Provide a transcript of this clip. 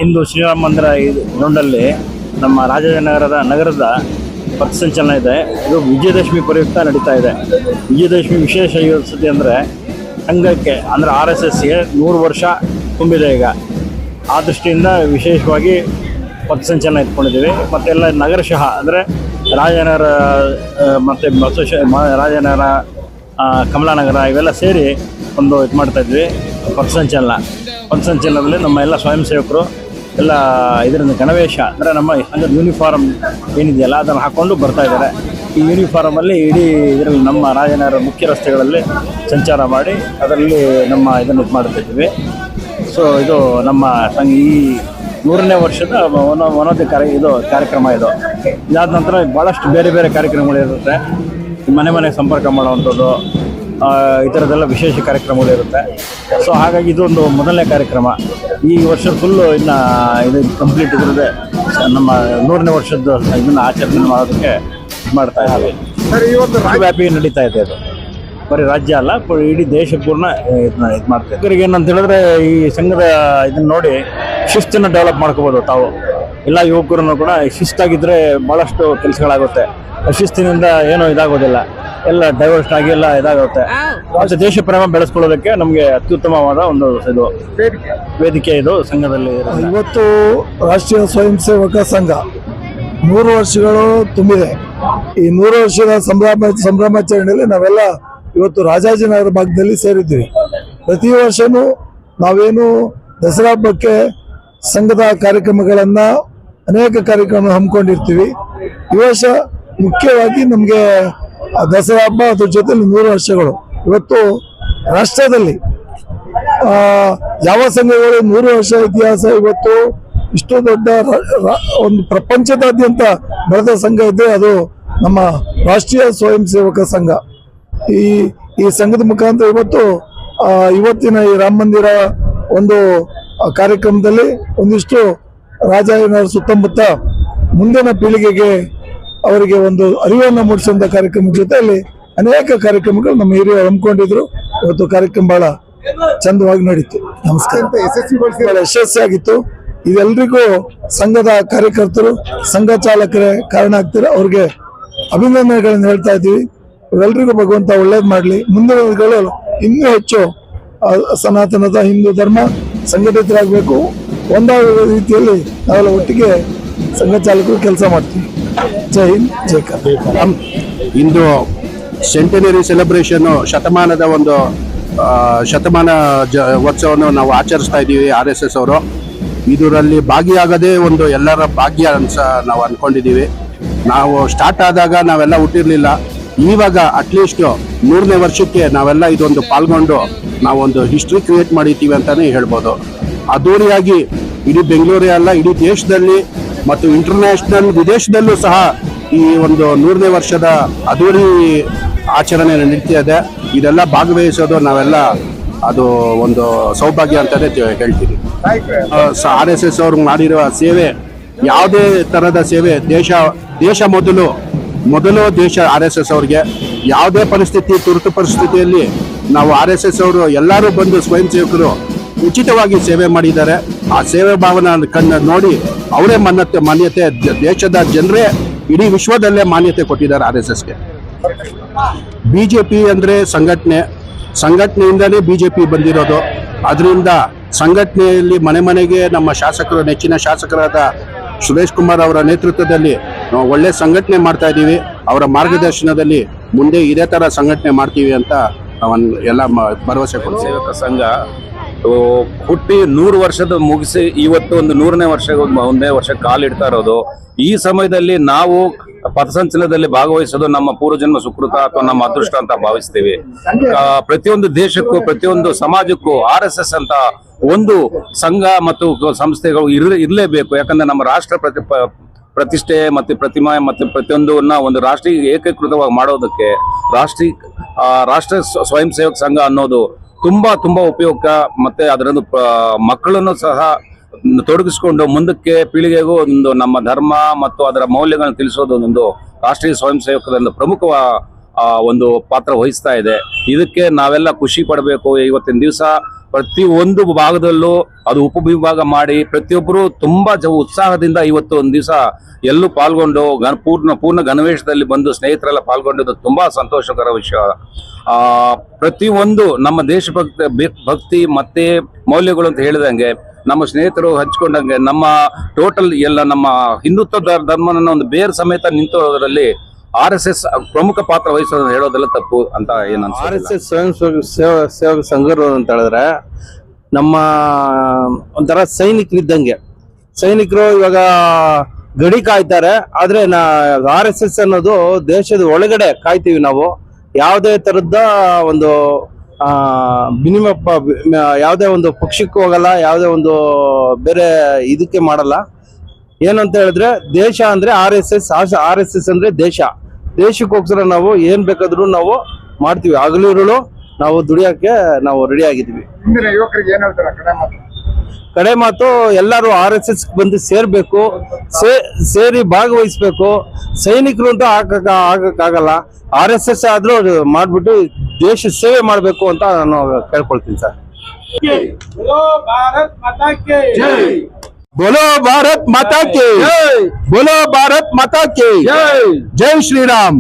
ಇಂದು ಶ್ರೀರಾಮ ಮಂದಿರ ಗ್ರೌಂಡಲ್ಲಿ ನಮ್ಮ ನಗರದ ಪಥಸಂಚಲನ ಇದೆ. ಇದು ವಿಜಯದಶಮಿ ಪ್ರಯುಕ್ತ ನಡೀತಾ ಇದೆ. ವಿಜಯದಶಮಿ ವಿಶೇಷ ಸುದ್ದಿ ಅಂದರೆ ಸಂಘಕ್ಕೆ ಅಂದರೆ RSSಗೆ 100 ವರ್ಷ ತುಂಬಿದೆ ಈಗ. ಆ ದೃಷ್ಟಿಯಿಂದ ವಿಶೇಷವಾಗಿ ಪಥಸಂಚಲನ ಇಟ್ಕೊಂಡಿದ್ದೀವಿ. ಮತ್ತು ಎಲ್ಲ ನಗರಶಃ ಅಂದರೆ ರಾಜನಗರ ಮತ್ತು ರಾಜನಗರ, ಕಮಲಾನಗರ ಇವೆಲ್ಲ ಸೇರಿ ಒಂದು ಇದು ಮಾಡ್ತಾಯಿದ್ವಿ ಪಥಸಂಚಲನದಲ್ಲಿ ನಮ್ಮ ಎಲ್ಲ ಸ್ವಯಂ ಸೇವಕರು ಎಲ್ಲ ಇದರಿಂದ ಗಣವೇಶ ಅಂದರೆ ನಮ್ಮ ಸಂಘದ ಯೂನಿಫಾರ್ಮ್ ಏನಿದೆಯಲ್ಲ ಅದನ್ನು ಹಾಕ್ಕೊಂಡು ಬರ್ತಾ ಇದ್ದಾರೆ. ಈ ಯೂನಿಫಾರ್ಮಲ್ಲಿ ಇಡೀ ಇದರಲ್ಲಿ ನಮ್ಮ ರಾಜನಗರ ಮುಖ್ಯ ರಸ್ತೆಗಳಲ್ಲಿ ಸಂಚಾರ ಮಾಡಿ ಅದರಲ್ಲಿ ನಮ್ಮ ಇದನ್ನು ಇದು ಮಾಡ್ತಾಯಿದ್ವಿ. ಸೊ ಇದು ನಮ್ಮ ಸಂಘ ಈ 100ನೇ ವರ್ಷದ ವನೋದ್ಯ ಕಾರ್ಯಕ್ರಮ ಇದು. ಇದಾದ ನಂತರ ಭಾಳಷ್ಟು ಬೇರೆ ಬೇರೆ ಕಾರ್ಯಕ್ರಮಗಳಿರುತ್ತೆ. ಮನೆ ಸಂಪರ್ಕ ಮಾಡುವಂಥದ್ದು, ಈ ಥರದ್ದೆಲ್ಲ ವಿಶೇಷ ಕಾರ್ಯಕ್ರಮಗಳಿರುತ್ತೆ. ಸೊ ಹಾಗಾಗಿ ಇದೊಂದು ಮೊದಲನೇ ಕಾರ್ಯಕ್ರಮ. ಈ ವರ್ಷ ಫುಲ್ಲು ಇನ್ನು ಇದು ಕಂಪ್ಲೀಟ್ ಇದ್ರದ್ದೇ ನಮ್ಮ 100ನೇ ವರ್ಷದ ಇದನ್ನು ಆಚರಣೆ ಮಾಡೋದಕ್ಕೆ ಮಾಡ್ತಾ ಇದ್ದೀವಿ. ವ್ಯಾಪಿ ನಡೀತಾ ಇದೆ. ಅದು ಬರೀ ರಾಜ್ಯ ಅಲ್ಲ, ಇಡೀ ದೇಶ ಪೂರ್ಣ ಇದನ್ನ ಇದು ಮಾಡ್ತಾರೆ. ಇವರಿಗೆ ಏನಂತ ಹೇಳಿದ್ರೆ ಈ ಸಂಘದ ಇದನ್ನು ನೋಡಿ ಶಿಸ್ತನ್ನು ಡೆವಲಪ್ ಮಾಡ್ಕೋಬೋದು. ತಾವು ಎಲ್ಲ ಯುವಕರನ್ನು ಕೂಡ ಶಿಸ್ತಾಗಿದ್ದರೆ ಭಾಳಷ್ಟು ಕೆಲಸಗಳಾಗುತ್ತೆ. ಶಿಸ್ತಿನಿಂದ ಏನೂ ಇದಾಗೋದಿಲ್ಲ, ಎಲ್ಲ ಡೈವರ್ಸ್ಟ್ ಆಗಿ ಎಲ್ಲ ಇದಾಗುತ್ತೆ. ಮತ್ತು ದೇಶ ಪ್ರೇಮ ಬೆಳೆಸ್ಕೊಳ್ಳೋದಕ್ಕೆ ನಮಗೆ ಅತ್ಯುತ್ತಮವಾದ ಒಂದು ಇದು ವೇದಿಕೆ ಇದು ಸಂಘದಲ್ಲಿ. ಇವತ್ತು ರಾಷ್ಟ್ರೀಯ ಸ್ವಯಂ ಸೇವಕ ಸಂಘ 100 ವರ್ಷಗಳು ತುಂಬಿದೆ. ಈ 100 ವರ್ಷದ ಸಂಭ್ರಮಾಚರಣೆಯಲ್ಲಿ ನಾವೆಲ್ಲ ಇವತ್ತು ರಾಜಾಜಿನಗರ ಭಾಗದಲ್ಲಿ ಸೇರಿದ್ದೀವಿ. ಪ್ರತಿ ವರ್ಷನೂ ನಾವೇನು ದಸರಾ ಹಬ್ಬಕ್ಕೆ ಸಂಘದ ಕಾರ್ಯಕ್ರಮಗಳನ್ನು ಅನೇಕ ಕಾರ್ಯಕ್ರಮ ಹಮ್ಮಿಕೊಂಡಿರ್ತೀವಿ. ಈ ವರ್ಷ ಮುಖ್ಯವಾಗಿ ನಮಗೆ ದಸರಾ ಹಬ್ಬ ಅದ್ರ ಜೊತೆಲಿ 100 ವರ್ಷಗಳು. ಇವತ್ತು ರಾಷ್ಟ್ರದಲ್ಲಿ ಯಾವ ಸಂಘಗಳು 100 ವರ್ಷ ಇತಿಹಾಸ ಇವತ್ತು ಇಷ್ಟು ದೊಡ್ಡ ಒಂದು ಪ್ರಪಂಚದಾದ್ಯಂತ ಬೆಳೆದ ಸಂಘ ಇದ್ದರೆ ಅದು ನಮ್ಮ ರಾಷ್ಟ್ರೀಯ ಸ್ವಯಂ ಸೇವಕ ಸಂಘ. ಈ ಸಂಘದ ಮುಖಾಂತರ ಇವತ್ತಿನ ಈ ರಾಮ ಮಂದಿರ ಒಂದು ಕಾರ್ಯಕ್ರಮದಲ್ಲಿ ಒಂದಿಷ್ಟು ರಾಜಾಜಿನಗರ ಸುತ್ತಮುತ್ತ ಮುಂದಿನ ಪೀಳಿಗೆಗೆ ಅವರಿಗೆ ಒಂದು ಅರಿವನ್ನು ಮೂಡಿಸುವಂಥ ಕಾರ್ಯಕ್ರಮದ ಜೊತೆಯಲ್ಲಿ ಅನೇಕ ಕಾರ್ಯಕ್ರಮಗಳು ನಮ್ಮ ಹಿರಿಯರು ಹಮ್ಮಿಕೊಂಡಿದ್ರು. ಇವತ್ತು ಕಾರ್ಯಕ್ರಮ ಬಹಳ ಚಂದವಾಗಿ ನಡೀತು. ನಮಸ್ಕಾರ. ಬಹಳ ಯಶಸ್ವಿಯಾಗಿತ್ತು. ಇದೆಲ್ಲರಿಗೂ ಸಂಘದ ಕಾರ್ಯಕರ್ತರು, ಸಂಘ ಚಾಲಕರೇ ಕಾರಣ ಆಗ್ತಾರೆ. ಅವ್ರಿಗೆ ಅಭಿನಂದನೆಗಳನ್ನು ಹೇಳ್ತಾ ಇದ್ದೀವಿ. ಇವರೆಲ್ಲರಿಗೂ ಭಗವಂತ ಒಳ್ಳೇದು ಮಾಡಲಿ. ಮುಂದಿನ ದಿನಗಳಲ್ಲಿ ಇನ್ನೂ ಹೆಚ್ಚು ಸನಾತನದ ಹಿಂದೂ ಧರ್ಮ ಸಂಘಟಿತರಾಗಬೇಕು. ಒಂದಾದ ರೀತಿಯಲ್ಲಿ ನಾವೆಲ್ಲ ಒಟ್ಟಿಗೆ ಸಂಘ ಚಾಲಕರು ಕೆಲಸ ಮಾಡ್ತೀವಿ. ಜೈ ಹಿಂದ್, ಜೈ ಕರ್ನಾಟಕ. ಇಂದು ಸೆಂಟನರಿ ಸೆಲೆಬ್ರೇಷನ್ ಶತಮಾನದ ಒಂದು ಉತ್ಸವವನ್ನು ನಾವು ಆಚರಿಸ್ತಾ ಇದ್ದೀವಿ. RSS ಅವರು ಇದರಲ್ಲಿ ಭಾಗಿಯಾಗದೇ ಒಂದು ಎಲ್ಲರ ಭಾಗ್ಯ ಅಂತ ನಾವು ಅಂದ್ಕೊಂಡಿದ್ದೀವಿ. ನಾವು ಸ್ಟಾರ್ಟ್ ಆದಾಗ ನಾವೆಲ್ಲ ಹುಟ್ಟಿರ್ಲಿಲ್ಲ. ಇವಾಗ ಅಟ್ಲೀಸ್ಟ್ 100ನೇ ವರ್ಷಕ್ಕೆ ನಾವೆಲ್ಲ ಇದೊಂದು ಪಾಲ್ಗೊಂಡು ನಾವೊಂದು ಹಿಸ್ಟ್ರಿ ಕ್ರಿಯೇಟ್ ಮಾಡಿದ್ದೀವಿ ಅಂತಾನೆ ಹೇಳ್ಬೋದು. ಅದ್ದೂರಿಯಾಗಿ ಇಡೀ ಬೆಂಗಳೂರೇ ಅಲ್ಲ, ಇಡೀ ದೇಶದಲ್ಲಿ ಮತ್ತು ಇಂಟರ್ನ್ಯಾಷನಲ್ ವಿದೇಶದಲ್ಲೂ ಸಹ ಈ ಒಂದು 100ನೇ ವರ್ಷದ ಅದ್ದೂರಿ ಆಚರಣೆ ನಡೀತಾ ಇದೆ. ಇದೆಲ್ಲ ಭಾಗವಹಿಸೋದು ನಾವೆಲ್ಲ ಅದು ಒಂದು ಸೌಭಾಗ್ಯ ಅಂತಾನೆ ಹೇಳ್ತೀನಿ. RSS ಅವ್ರಿಗೆ ಮಾಡಿರುವ ಸೇವೆ, ಯಾವುದೇ ಥರದ ಸೇವೆ, ದೇಶ ಮೊದಲು ದೇಶ RSS ಅವ್ರಿಗೆ. ಯಾವುದೇ ತುರ್ತು ಪರಿಸ್ಥಿತಿಯಲ್ಲಿ ನಾವು RSS ಅವರು ಎಲ್ಲರೂ ಬಂದು ಸ್ವಯಂ ಸೇವಕರು ಉಚಿತವಾಗಿ ಸೇವೆ ಮಾಡಿದ್ದಾರೆ. ಆ ಸೇವೆ ಭಾವನ ನೋಡಿ ಅವರೇ ಮಾನ್ಯತೆ ದೇಶದ ಜನರೇ ಇಡೀ ವಿಶ್ವದಲ್ಲೇ ಮಾನ್ಯತೆ ಕೊಟ್ಟಿದ್ದಾರೆ RSSಗೆ. BJP ಅಂದರೆ ಸಂಘಟನೆಯಿಂದಲೇ BJP ಬಂದಿರೋದು. ಅದರಿಂದ ಸಂಘಟನೆಯಲ್ಲಿ ಮನೆಗೆ ನಮ್ಮ ಶಾಸಕರು, ನೆಚ್ಚಿನ ಶಾಸಕರಾದ ಸುರೇಶ್ ಕುಮಾರ್ ಅವರ ನೇತೃತ್ವದಲ್ಲಿ ನಾವು ಒಳ್ಳೆ ಸಂಘಟನೆ ಮಾಡ್ತಾ ಇದ್ದೀವಿ. ಅವರ ಮಾರ್ಗದರ್ಶನದಲ್ಲಿ ಮುಂದೆ ಇದೇ ಥರ ಸಂಘಟನೆ ಮಾಡ್ತೀವಿ ಅಂತ ಎಲ್ಲ ಭರವಸೆ ಕೊಡ್ತೀವಿ. ಸೇವಕ ಸಂಘ ಹುಟ್ಟಿ 100 ವರ್ಷದ ಮುಗಿಸಿ ಇವತ್ತು ಒಂದು 100ನೇ ವರ್ಷ ಕಾಲಿಡ್ತಾ ಇರೋದು. ಈ ಸಮಯದಲ್ಲಿ ನಾವು ಪಥಸಂಚಲನದಲ್ಲಿ ಭಾಗವಹಿಸೋದು ನಮ್ಮ ಪೂರ್ವಜನ್ಮ ಸುಕೃತ ಅಥವಾ ನಮ್ಮ ಅದೃಷ್ಟ ಅಂತ ಭಾವಿಸ್ತೀವಿ. ಪ್ರತಿಯೊಂದು ದೇಶಕ್ಕೂ, ಪ್ರತಿಯೊಂದು ಸಮಾಜಕ್ಕೂ RSS ಅಂತ ಒಂದು ಸಂಘ ಮತ್ತು ಸಂಸ್ಥೆಗಳು ಇರಲೇಬೇಕು. ಯಾಕಂದ್ರೆ ನಮ್ಮ ರಾಷ್ಟ್ರ ಪ್ರತಿಷ್ಠೆ ಮತ್ತು ಪ್ರತಿಮಾ ಮತ್ತು ಪ್ರತಿಯೊಂದನ್ನ ಒಂದು ರಾಷ್ಟ್ರೀಯ ಏಕೀಕೃತವಾಗಿ ಮಾಡೋದಕ್ಕೆ ರಾಷ್ಟ್ರ ಸ್ವಯಂ ಸೇವಕ ಸಂಘ ಅನ್ನೋದು ತುಂಬಾ ಉಪಯುಕ್ತ. ಮತ್ತೆ ಅದರದ್ದು ಮಕ್ಕಳನ್ನು ಸಹ ತೊಡಗಿಸಿಕೊಂಡು ಮುಂದಕ್ಕೆ ಪೀಳಿಗೆಗೂ ಒಂದು ನಮ್ಮ ಧರ್ಮ ಮತ್ತು ಅದರ ಮೌಲ್ಯಗಳನ್ನು ತಿಳಿಸೋದು ಒಂದು ರಾಷ್ಟ್ರೀಯ ಸ್ವಯಂ ಸೇವಕರಿಂದ ಪ್ರಮುಖ ಒಂದು ಪಾತ್ರ ವಹಿಸ್ತಾ ಇದೆ. ಇದಕ್ಕೆ ನಾವೆಲ್ಲ ಖುಷಿ ಪಡಬೇಕು. ಇವತ್ತಿನ ದಿವಸ ಪ್ರತಿ ಒಂದು ಭಾಗದಲ್ಲೂ ಅದು ಉಪವಿಭಾಗ ಮಾಡಿ ಪ್ರತಿಯೊಬ್ಬರು ತುಂಬಾ ಉತ್ಸಾಹದಿಂದ ಇವತ್ತು ಒಂದು ದಿವಸ ಎಲ್ಲೂ ಪಾಲ್ಗೊಂಡು ಪೂರ್ಣ ಗಣವೇಶದಲ್ಲಿ ಬಂದು ಸ್ನೇಹಿತರೆಲ್ಲ ಪಾಲ್ಗೊಂಡಿದ್ದು ತುಂಬಾ ಸಂತೋಷಕರ ವಿಷಯ. ಪ್ರತಿಯೊಂದು ನಮ್ಮ ಭಕ್ತಿ ಮತ್ತೆ ಮೌಲ್ಯಗಳು ಅಂತ ಹೇಳಿದಂಗೆ ನಮ್ಮ ಸ್ನೇಹಿತರು ಹಂಚ್ಕೊಂಡಂಗೆ ನಮ್ಮ ಟೋಟಲ್ ಎಲ್ಲ ನಮ್ಮ ಹಿಂದುತ್ವ ಧರ್ಮನ ಒಂದು ಬೇರ್ ಸಮೇತ ನಿಂತೋದ್ರಲ್ಲಿ RSS ಪ್ರಮುಖ ಪಾತ್ರ ವಹಿಸೋದು ಹೇಳೋದೆಲ್ಲ ತಪ್ಪು ಅಂತ ಏನು RSS ಸ್ವಯಂ ಸೇವಕ ಸಂಘರು ಅಂತ ಹೇಳಿದ್ರೆ ನಮ್ಮ ಒಂಥರ ಸೈನಿಕರಿದ್ದಂಗೆ. ಸೈನಿಕರು ಇವಾಗ ಗಡಿ ಕಾಯ್ತಾರೆ, ಆದ್ರೆ RSS ಅನ್ನೋದು ದೇಶದ ಒಳಗಡೆ ಕಾಯ್ತೀವಿ ನಾವು. ಯಾವುದೇ ತರದ್ದ ಒಂದು ಯಾವುದೇ ಒಂದು ಪಕ್ಷಕ್ಕೂ ಹೋಗಲ್ಲ, ಯಾವುದೇ ಒಂದು ಬೇರೆ ಇದಕ್ಕೆ ಮಾಡಲ್ಲ. ಏನಂತ ಹೇಳಿದ್ರೆ ದೇಶ ಅಂದ್ರೆ RSS ಅಂದ್ರೆ ದೇಶಕ್ಕೋಸ್ಕರ ನಾವು ಏನ್ ಬೇಕಾದ್ರೂ ನಾವು ಮಾಡ್ತೀವಿ. ಹಗಲಿರುಳು ನಾವು ದುಡಿಯಕ್ಕೆ ನಾವು ರೆಡಿ ಆಗಿದ್ದೀವಿ. ಯುವಕರಿಗೆ ಏನ್ ಹೇಳ್ತಾರೆ ಕಡೆ ಮಾತು ಎಲ್ಲರೂ RSS ಬಂದು ಸೇರ್ಬೇಕು, ಸೇರಿ ಭಾಗವಹಿಸ್ಬೇಕು. ಸೈನಿಕರು ಅಂತ ಆಗಕ್ಕಾಗಲ್ಲ, RSS ಆದ್ರೂ ಮಾಡ್ಬಿಟ್ಟು ದೇಶ ಸೇವೆ ಮಾಡ್ಬೇಕು ಅಂತ ನಾನು ಕೇಳ್ಕೊಳ್ತೀನಿ ಸರ್. बोलो भारत माता के बोलो भारत माता के जय श्री राम.